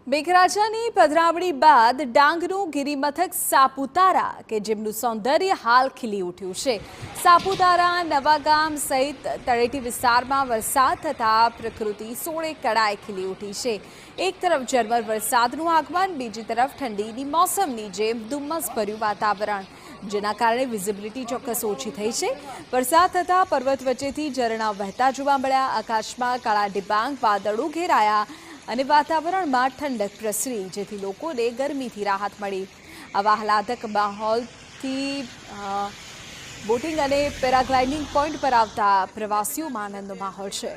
મેઘરાજાની પધરામણી બાદ ડાંગનું ગિરિમથક સાપુતારા કે જેમનું સૌંદર્ય હાલ ખીલી ઉઠ્યું છે। સાપુતારા નવાગામ સહિત તળેટી વિસ્તારમાં વરસાદ થતાં પ્રકૃતિ સોળે કળાએ ખીલી ઉઠી છે। એક તરફ ઝરમર વરસાદનું આગમન, બીજી તરફ ઠંડીની મોસમની જેમ ધુમ્મસભર્યું વાતાવરણ, જેના કારણે વિઝિબિલિટી ચોક્કસ ઓછી થઈ છે। વરસાદ થતાં પર્વત વચ્ચેથી ઝરણા વહેતા જોવા મળ્યા, આકાશમાં કાળા ડિબાંગ વાદળો ઘેરાયા અને વાતાવરણમાં ઠંડક પ્રસરી, જેથી લોકોને ગરમીથી રાહત મળી। આવા આહલાદક માહોલથી બોટિંગ અને પેરાગ્લાઇડિંગ પોઈન્ટ પર આવતા પ્રવાસીઓમાં આનંદનો માહોલ છે।